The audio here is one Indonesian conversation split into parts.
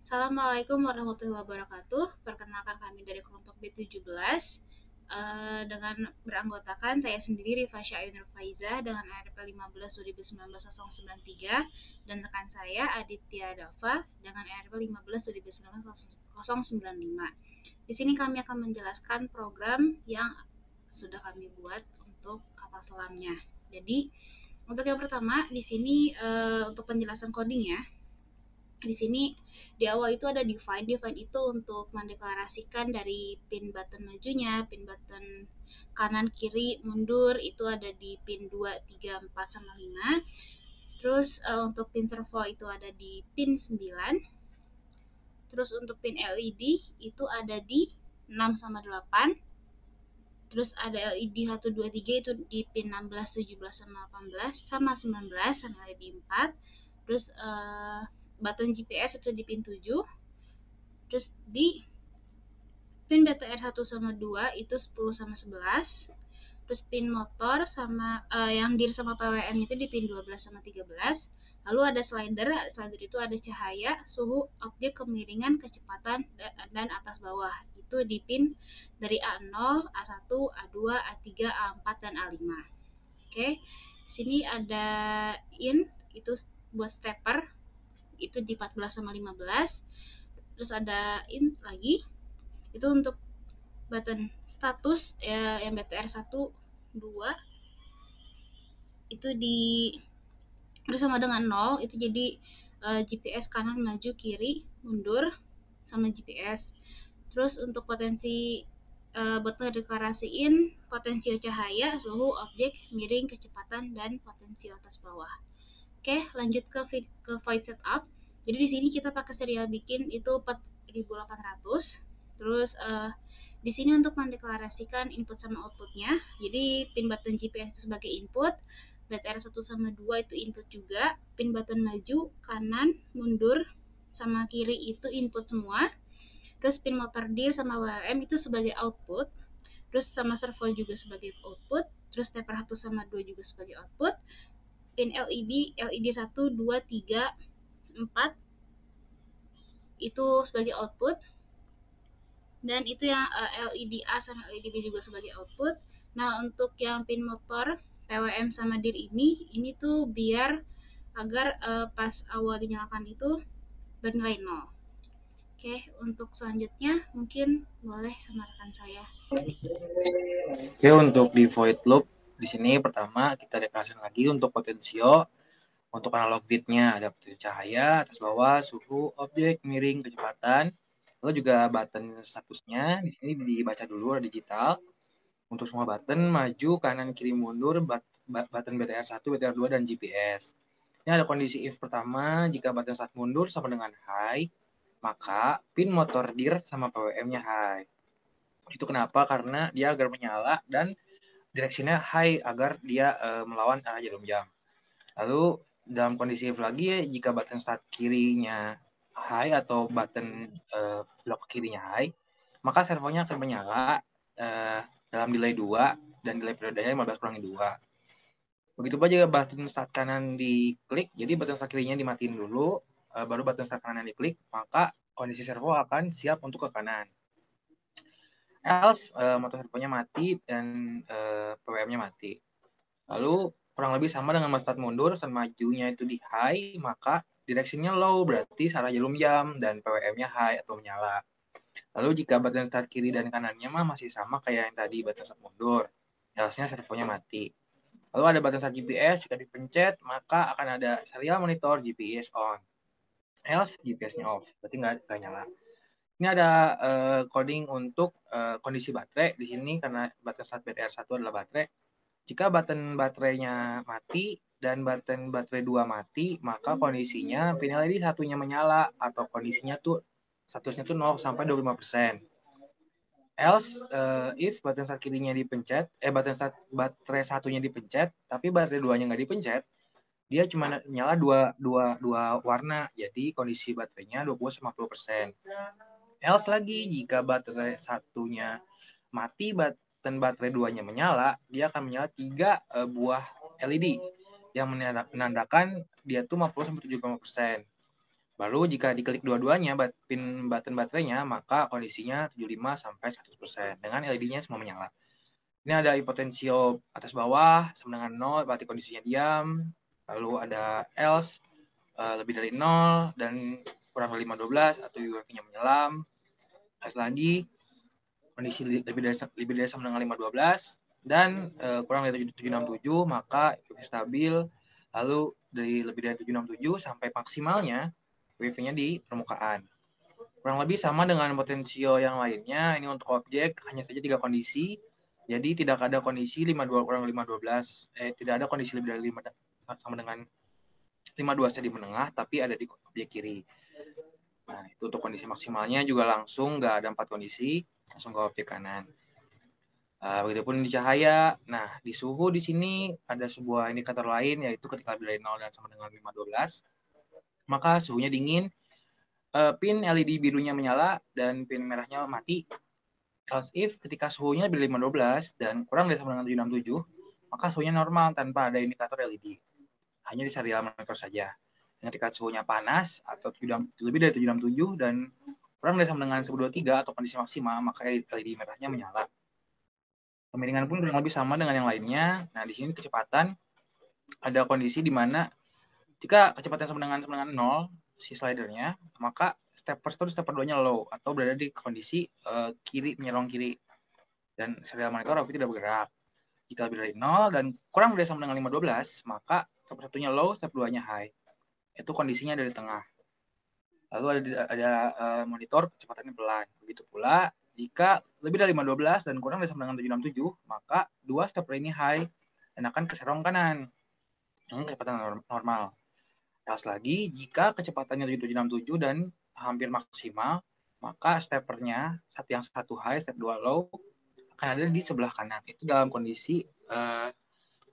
Assalamualaikum warahmatullahi wabarakatuh. Perkenalkan kami dari kelompok B17 dengan beranggotakan saya sendiri Rifa Syaiun Faiza dengan RP 15 2019 093 dan rekan saya Aditya Dava dengan RP 15 2019 095. Di sini kami akan menjelaskan program yang sudah kami buat untuk kapal selamnya. Jadi untuk yang pertama di sini untuk penjelasan coding ya. Di sini di awal itu ada define. Define itu untuk mendeklarasikan dari pin button majunya, pin button kanan kiri mundur itu ada di pin 2, 3, 4 sama 5. Terus untuk pin servo itu ada di pin 9. Terus untuk pin LED itu ada di 6 sama 8. Terus ada LED 1, 2, 3 itu di pin 16, 17 sama 18 sama 19 sama LED 4. Terus button GPS itu di pin 7. Terus di pin BTR 1 sama 2 itu 10 sama 11. Terus pin motor sama yang dir sama PWM itu di pin 12 sama 13. Lalu ada slider. Slider itu ada cahaya, suhu, objek, kemiringan, kecepatan, dan atas bawah. Itu di pin dari A0, A1, A2, A3, A4, dan A5. Oke. Sini ada in, itu buat stepper. Itu di 14 sama 15. Terus ada in lagi. Itu untuk button status yang BTR 1, 2 itu di bersama dengan 0 itu jadi GPS kanan maju kiri mundur sama GPS. Terus untuk potensi button deklarasiin potensio cahaya, suhu, objek, miring, kecepatan, dan potensio atas bawah. Oke, lanjut ke void setup. Jadi di sini kita pakai serial bikin itu 4800. Terus di sini untuk mendeklarasikan input sama outputnya. Jadi pin button GPS itu sebagai input, BTR 1 sama 2 itu input juga, pin button maju, kanan, mundur, sama kiri itu input semua. Terus pin motor dir sama WM itu sebagai output. Terus sama servo juga sebagai output. Terus stepper 1 sama 2 juga sebagai output. Pin LED 1, 2, 3, 4 itu sebagai output. Dan itu yang LED A sama LED B juga sebagai output. Nah, untuk yang pin motor PWM sama dir ini tuh biar agar pas awal dinyalakan itu bernilai 0. Oke, untuk selanjutnya mungkin boleh sama rekan saya. Oke, untuk di void loop di sini pertama kita deklarasikan lagi untuk potensio. Untuk analog bitnya ada potensio cahaya, atas bawah, suhu, objek, miring, kecepatan. Lalu juga button statusnya di sini dibaca dulu ada digital. Untuk semua button maju, kanan, kiri, mundur, button BTR 1, BTR 2 dan GPS. Ini ada kondisi if pertama, jika button start mundur sama dengan high, maka pin motor dir sama PWM-nya high. Itu kenapa? Karena dia agar menyala dan direksinya high agar dia melawan arah jarum jam. Lalu dalam kondisi if lagi, jika button start kirinya high atau button blok kirinya high, maka servonya akan menyala dalam delay 2 dan delay periodenya 15 kurangi 2. Begitu pun jika button start kanan diklik, jadi button start kirinya dimatiin dulu, baru button start kanan diklik, maka kondisi servo akan siap untuk ke kanan. Else motor servonya mati dan PWM-nya mati. Lalu kurang lebih sama dengan start mundur, start majunya itu di high, maka direksinya low, berarti arah jarum jam dan PWM-nya high atau menyala. Lalu jika button start kiri dan kanannya masih sama kayak yang tadi button start mundur, else-nya servonya mati. Lalu ada button start GPS, jika dipencet maka akan ada serial monitor GPS on. Else GPS-nya off, berarti nggak nyala. Ini ada coding untuk kondisi baterai di sini karena button start BTR 1 adalah baterai. Jika button baterainya mati dan button baterai 2 mati, maka kondisinya pin LED satunya menyala atau kondisinya tuh statusnya tuh 0 sampai 25%. Else if button start kirinya dipencet, button start baterai satunya dipencet, tapi baterai 2-nya nggak dipencet, dia cuma nyala dua warna, jadi kondisi baterainya 20-50%. Else lagi, jika baterai satunya mati, button baterai 2-nya menyala, dia akan menyala 3 buah LED yang menandakan dia tuh 50-75%. Baru jika diklik dua-duanya pin button baterainya, maka kondisinya 75 sampai 100% dengan LED-nya semua menyala. Ini ada potensio atas bawah sama dengan 0, berarti kondisinya diam. Lalu ada else lebih dari 0 dan kurang dari 512 atau UEFI-nya menyelam. Terus lagi kondisi lebih dari sama dengan 512 dan kurang dari 767 maka UEFI stabil. Lalu dari lebih dari 767 sampai maksimalnya UEFI-nya di permukaan. Kurang lebih sama dengan potensio yang lainnya. Ini untuk objek hanya saja 3 kondisi. Jadi tidak ada kondisi 52 kurang 512. Tidak ada kondisi lebih dari 5 sama dengan 52 di menengah, tapi ada di objek kiri. Nah, itu untuk kondisi maksimalnya juga langsung nggak ada 4 kondisi, langsung ke objek kanan. Begitupun di cahaya. Nah, di suhu di sini ada sebuah indikator lain, yaitu ketika lebih dari 0 dan sama dengan 512, maka suhunya dingin, pin LED birunya menyala, dan pin merahnya mati. Else if ketika suhunya lebih dari 512 dan kurang dari sama dengan 767, maka suhunya normal tanpa ada indikator LED. Hanya di serial monitor saja. Dan ketika suhunya panas atau lebih dari 767 dan kurang dari sama dengan 123 atau kondisi maksimal, maka LED merahnya menyala. Kemiringan pun kurang lebih sama dengan yang lainnya. Nah, di sini kecepatan ada kondisi di mana jika kecepatan sama dengan 0 si slidernya, maka stepper 1 stepper 2-nya low atau berada di kondisi kiri, menyerong kiri. Dan serial monitor OV tidak bergerak. Jika lebih dari 0 dan kurang dari sama dengan 512, maka step 1-nya low, step 2-nya high. Itu kondisinya dari tengah. Lalu ada monitor kecepatannya pelan. Begitu pula jika lebih dari 512 dan kurang dari sama dengan 767, maka dua step ini high dan akan ke serong kanan dengan kecepatan normal. Terus lagi, jika kecepatannya 767 dan hampir maksimal, maka steppernya yang satu high, step 2 low akan ada di sebelah kanan. Itu dalam kondisi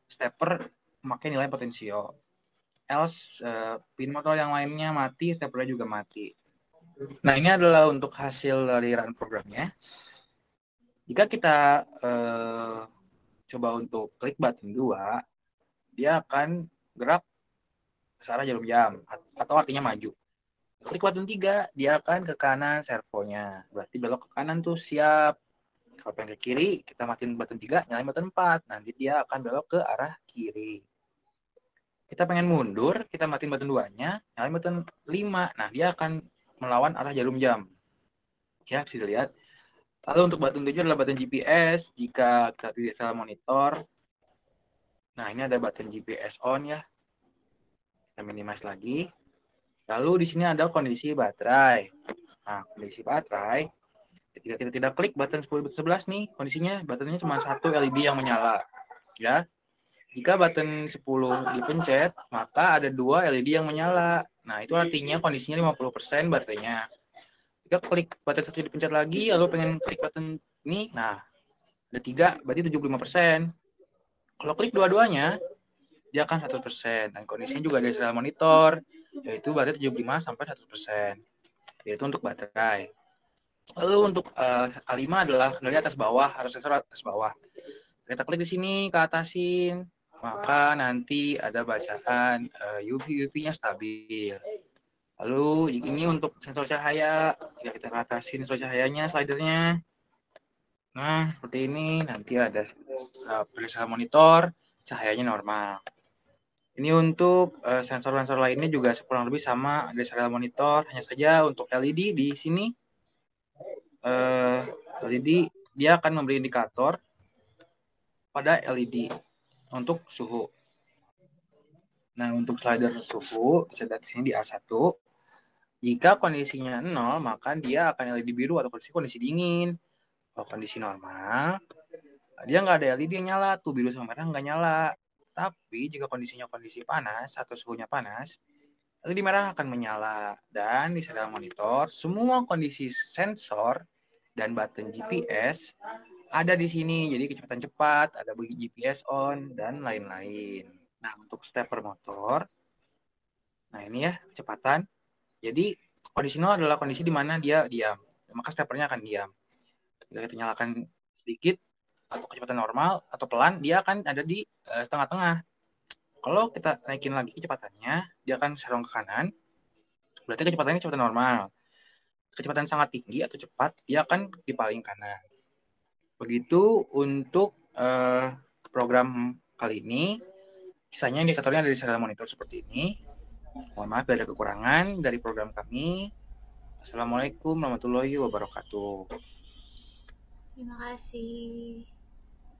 stepper memakai nilai potensio. Else pin motor yang lainnya mati, steppernya juga mati. Nah, ini adalah untuk hasil dari run programnya. Jika kita coba untuk klik button 2, dia akan gerak ke arah jarum jam atau artinya maju. Klik button 3, dia akan ke kanan servonya. Berarti belok ke kanan tuh siap. Kalau pengen ke kiri, kita matiin button 3, nyalain button 4. Nanti dia akan belok ke arah kiri. Kita pengen mundur, kita matiin button 2-nya, nyalain button 5. Nah, dia akan melawan arah jarum jam. Ya, bisa dilihat. Lalu untuk button 7 adalah button GPS. Jika kita bisa monitor. Nah, ini ada button GPS on ya. Kita minimize lagi. Lalu di sini ada kondisi baterai. Nah, kondisi baterai. Ketika kita tidak klik button 10-11 nih, kondisinya baterainya cuma satu LED yang menyala. Ya. Jika button 10 dipencet, maka ada dua LED yang menyala. Nah, itu artinya kondisinya 50% baterainya. Jika klik button 1 dipencet lagi, lalu pengen klik button ini, nah, ada 3, berarti 75%. Kalau klik dua-duanya, dia akan 100%. Dan kondisinya juga ada serial monitor, yaitu berarti 75 sampai 100%. Yaitu untuk baterai. Lalu untuk A5 adalah kendali atas bawah, harus sensor atas bawah. Kita klik di sini ke atasin, maka nanti ada bacaan UV-UV-nya stabil. Lalu ini untuk sensor cahaya, jika kita atasin sensor cahayanya, slidernya. Nah, seperti ini, nanti ada sensor monitor, cahayanya normal. Ini untuk sensor-sensor lainnya juga kurang lebih sama, ada serial monitor, hanya saja untuk LED di sini, LED dia akan memberi indikator pada LED untuk suhu. Nah, untuk slider suhu, bisa lihat sini di A1, jika kondisinya 0, maka dia akan LED biru atau kondisi dingin. Kalau kondisi normal, dia nggak ada LED yang nyala, tuh biru sama merah nggak nyala. Tapi jika kondisinya kondisi panas atau suhunya panas, LED merah akan menyala. Dan di serial monitor, semua kondisi sensor dan button GPS ada di sini. Jadi kecepatan cepat, ada GPS on, dan lain-lain. Nah, untuk stepper motor, nah ini ya kecepatan. Jadi kondisi 0 adalah kondisi di mana dia diam. Maka steppernya akan diam. Jika kita nyalakan sedikit, atau kecepatan normal atau pelan, dia akan ada di tengah-tengah. Kalau kita naikin lagi kecepatannya, dia akan serong ke kanan. Berarti kecepatannya kecepatan normal. Kecepatan sangat tinggi atau cepat, dia akan di paling kanan. Begitu untuk program kali ini, sisanya indikatornya ada di serial monitor seperti ini. Mohon maaf ada kekurangan dari program kami. Assalamualaikum warahmatullahi wabarakatuh. Terima kasih.